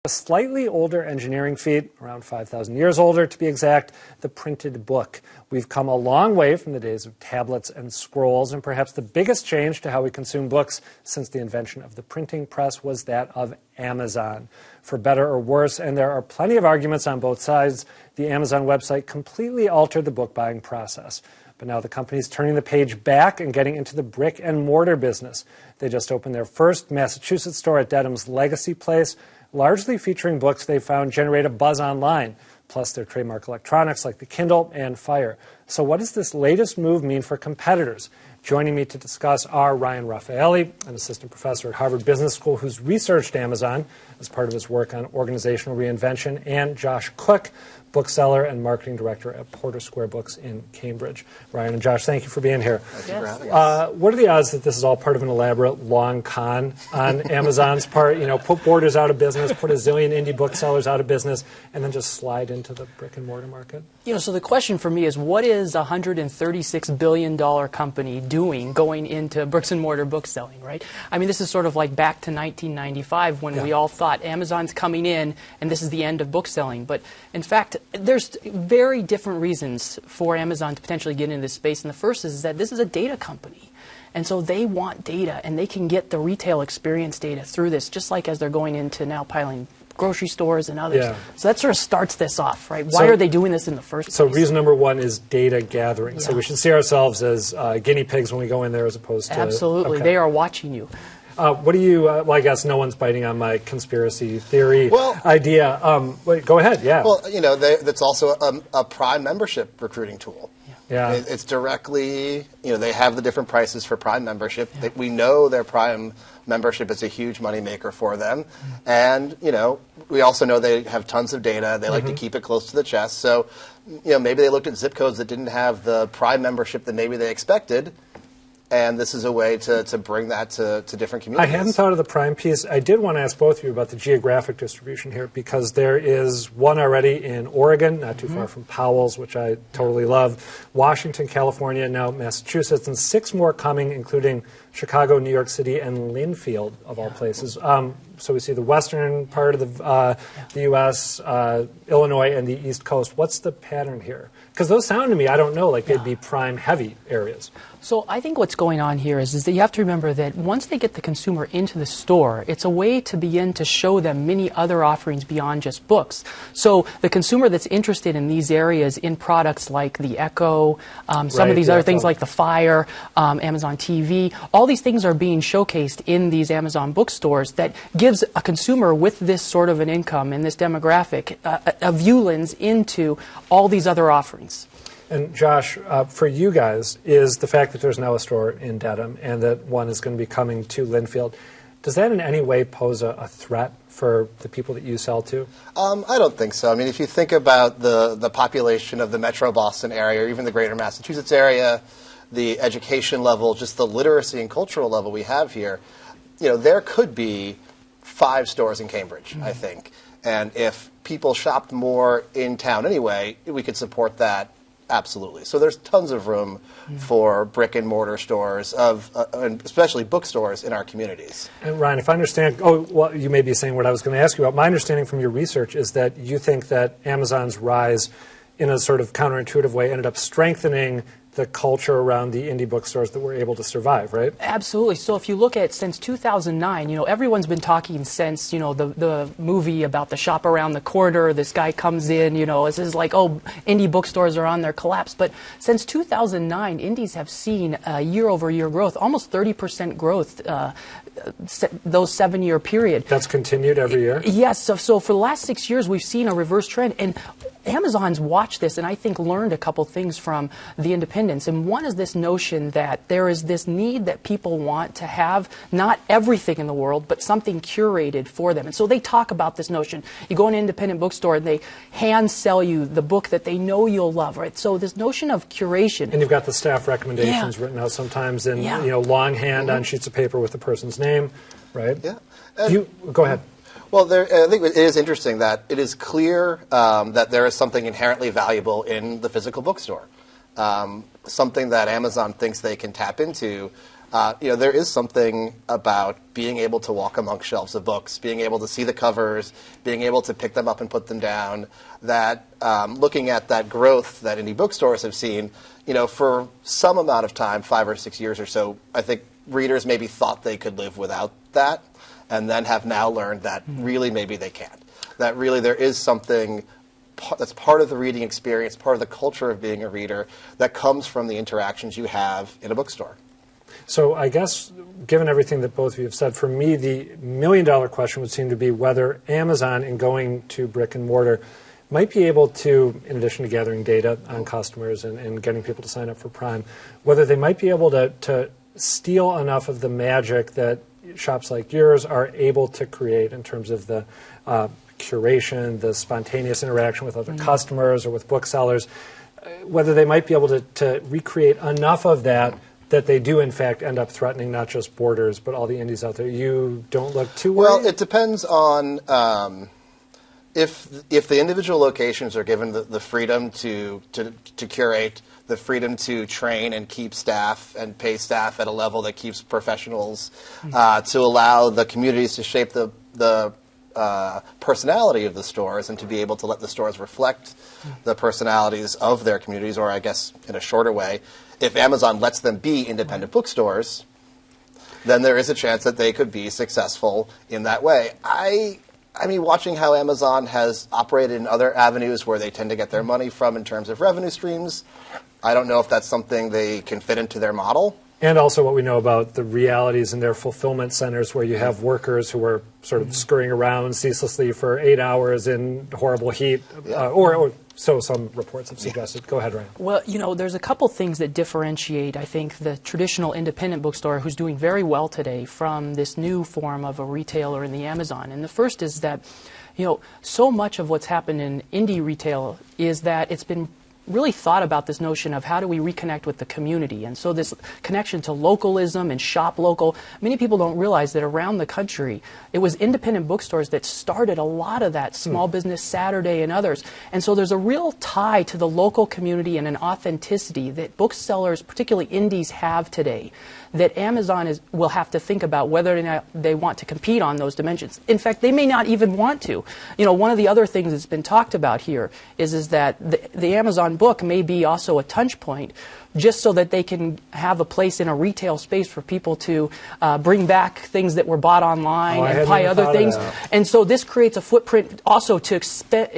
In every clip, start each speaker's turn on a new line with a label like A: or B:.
A: A slightly older engineering feat, around 5,000 years older to be exact, the printed book. We've come a long way from the days of tablets and scrolls, and perhaps the biggest change to how we consume books since the invention of the printing press was that of Amazon. For better or worse, and there are plenty of arguments on both sides, the Amazon website completely altered the book buying process. But now the company's turning the page back and getting into the brick and mortar business. They just opened their first Massachusetts store at Dedham's Legacy Place, largely featuring books they found generate a buzz online, plus their trademark electronics like the Kindle and Fire. So what does this latest move mean for competitors? Joining me to discuss are Ryan Raffaelli, an assistant professor at Harvard Business School who's researched Amazon as part of his work on organizational reinvention, and Josh Cook, bookseller and marketing director at Porter Square Books in Cambridge. Ryan and Josh, thank you for being here.
B: Thank you for having us.
A: What are the odds that this is all part of an elaborate long con on Amazon's part? You know, put Borders out of business, put a zillion indie booksellers out of business, and then just slide into the brick and mortar market?
C: You know, so the question for me is, what is a $136 billion company doing going into bricks and mortar bookselling, right? I mean, this is sort of like back to 1995 when we all thought Amazon's coming in and this is the end of bookselling. But in fact, there's very different reasons for Amazon to potentially get into this space. And the first is that this is a data company. And so they want data, and they can get the retail experience data through this, just like as they're going into now piling grocery stores and others. Yeah. So that sort of starts this off, right? Why are they doing this in the first place?
A: So reason number one is data gathering. Yeah. So we should see ourselves as guinea pigs when we go in there as opposed to...
C: Absolutely. Okay. They are watching you.
A: What do you, well, I guess no one's biting on my conspiracy theory idea. Go ahead, yeah.
B: Well, you know, that's also a Prime membership recruiting tool.
A: Yeah.
B: It's directly, you know, they have the different prices for Prime membership. Yeah. We know their Prime membership is a huge moneymaker for them. And, you know, we also know they have tons of data. They like to keep it close to the chest. So, you know, maybe they looked at zip codes that didn't have the Prime membership that maybe they expected. And this is a way to bring that to different communities.
A: I hadn't thought of the Prime piece. I did want to ask both of you about the geographic distribution here, because there is one already in Oregon, not too far from Powell's, which I totally love, Washington, California, now Massachusetts, and 6 more coming, including Chicago, New York City, and Linfield, of all places. So we see the western part of the U.S., Illinois, and the East Coast. What's the pattern here? Because those sound to me, I don't know, like they'd be Prime-heavy areas.
C: So I think what's going on here is that you have to remember that once they get the consumer into the store, it's a way to begin to show them many other offerings beyond just books. So the consumer that's interested in these areas in products like the Echo, some of these other things like the Fire, Amazon TV, all these things are being showcased in these Amazon bookstores that gives a consumer with this sort of an income and this demographic a view lens into all these other offerings.
A: And Josh, for you guys, is the fact that there's now a store in Dedham and that one is going to be coming to Linfield, does that in any way pose a threat for the people that you sell to?
B: I don't think so. I mean, if you think about the population of the metro Boston area, or even the greater Massachusetts area, the education level, just the literacy and cultural level we have here, you know, there could be 5 stores in Cambridge, I think. And if people shopped more in town anyway, we could support that. Absolutely. So there's tons of room for brick and mortar stores, and especially bookstores in our communities.
A: And Ryan, if I understand, well, you may be saying what I was going to ask you about. My understanding from your research is that you think that Amazon's rise in a sort of counterintuitive way ended up strengthening the culture around the indie bookstores that were able to survive, right?
C: Absolutely. So if you look at since 2009, you know, everyone's been talking since, you know, the movie about the shop around the corner, this guy comes in, you know, this is like, oh, indie bookstores are on their collapse. But since 2009, indies have seen year-over-year growth, almost 30% growth those 7-year period.
A: That's continued every year?
C: Yes. So for the last 6 years, we've seen a reverse trend. And Amazon's watched this and I think learned a couple things from the independents. And one is this notion that there is this need that people want to have not everything in the world, but something curated for them. And so they talk about this notion. You go in an independent bookstore and they hand sell you the book that they know you'll love, right? So this notion of curation.
A: And you've got the staff recommendations written out sometimes in you know, longhand on sheets of paper with the person's name, right?
B: Yeah.
A: Go ahead.
B: Well, I think it is interesting that it is clear that there is something inherently valuable in the physical bookstore, something that Amazon thinks they can tap into There is something about being able to walk among shelves of books, being able to see the covers, being able to pick them up and put them down, that looking at that growth that indie bookstores have seen, for some amount of time, 5 or 6 years or so, I think readers maybe thought they could live without that, and then have now learned that really maybe they can't. That really there is something that's part of the reading experience, part of the culture of being a reader, that comes from the interactions you have in a bookstore.
A: So I guess, given everything that both of you have said, for me, the million-dollar question would seem to be whether Amazon, in going to brick and mortar, might be able to, in addition to gathering data on customers and getting people to sign up for Prime, whether they might be able to steal enough of the magic that shops like yours are able to create in terms of the curation, the spontaneous interaction with other customers or with booksellers, whether they might be able to recreate enough of that they do, in fact, end up threatening not just Borders, but all the indies out there. You don't look too worried?
B: Well, it depends on if the individual locations are given the freedom to curate, the freedom to train and keep staff and pay staff at a level that keeps professionals, to allow the communities to shape the personality of the stores and to be able to let the stores reflect the personalities of their communities, or I guess in a shorter way, if Amazon lets them be independent bookstores, then there is a chance that they could be successful in that way. I mean, watching how Amazon has operated in other avenues where they tend to get their money from in terms of revenue streams, I don't know if that's something they can fit into their model.
A: And also what we know about the realities in their fulfillment centers, where you have workers who are sort of scurrying around ceaselessly for 8 hours in horrible heat, or so some reports have suggested. Go ahead, Ryan.
C: Well, there's a couple things that differentiate, I think, the traditional independent bookstore, who's doing very well today, from this new form of a retailer in the Amazon. And the first is that, so much of what's happened in indie retail is that it's been really thought about this notion of how do we reconnect with the community. And so this connection to localism and shop local, many people don't realize that around the country, it was independent bookstores that started a lot of that, Small Business Saturday and others. And so there's a real tie to the local community and an authenticity that booksellers, particularly indies, have today, that Amazon will have to think about whether or not they want to compete on those dimensions. In fact, they may not even want to. One of the other things that's been talked about here is that the Amazon book may be also a touch point, just so that they can have a place in a retail space for people to bring back things that were bought online and buy other things. And so this creates a footprint also to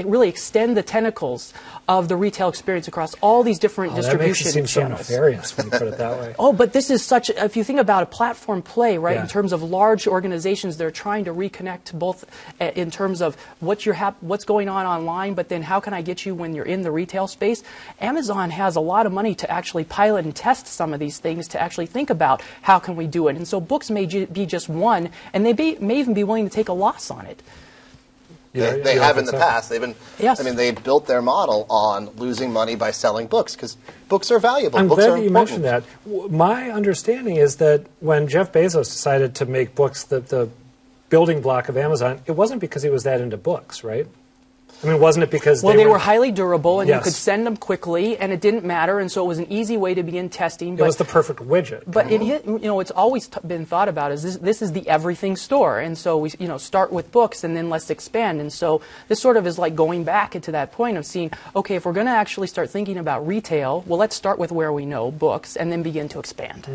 C: really extend the tentacles of the retail experience across all these different distribution
A: that makes it seem
C: channels.
A: So nefarious when you put it that way.
C: But this is such, if you think about a platform play, right, in terms of large organizations that are trying to reconnect both in terms of what's going on online, but then how can I get you when you're in the retail space? Amazon has a lot of money to actually pilot and test some of these things, to actually think about how can we do it. And so books may be just one, and they may even be willing to take a loss on it.
B: They have in the past. They've been.
C: Yes.
B: I mean, they built their model on losing money by selling books, because books are valuable.
A: I'm
B: books
A: glad
B: are
A: that you mentioned that. My understanding is that when Jeff Bezos decided to make books the building block of Amazon, it wasn't because he was that into books, right? I mean, wasn't it because
C: they were highly durable, and
A: Yes.
C: you could send them quickly, and it didn't matter, and so it was an easy way to begin testing.
A: It was the perfect widget.
C: But it's always been thought about as this is the everything store, and so we start with books and then let's expand. And so this sort of is like going back into that point of seeing, okay, if we're going to actually start thinking about retail, well, let's start with where we know, books, and then begin to expand.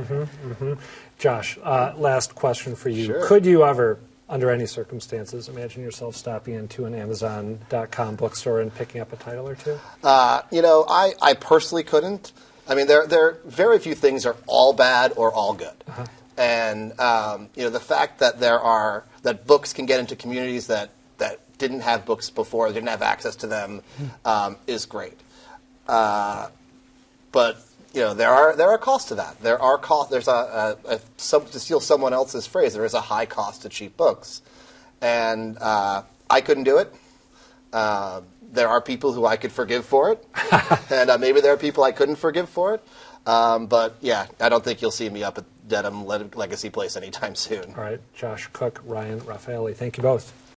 A: Josh, last question for you.
B: Sure.
A: Could you ever, under any circumstances, imagine yourself stopping into an Amazon.com bookstore and picking up a title or two?
B: I personally couldn't. I mean, there are very few things are all bad or all good. And, the fact that that books can get into communities that didn't have books before, didn't have access to them, is great. But there are costs to that. There are costs. There's to steal someone else's phrase, there is a high cost to cheap books, and I couldn't do it. There are people who I could forgive for it, and maybe there are people I couldn't forgive for it. But yeah, I don't think you'll see me up at Dedham Legacy Place anytime soon.
A: All right, Josh Cook, Ryan Raffaelli, thank you both.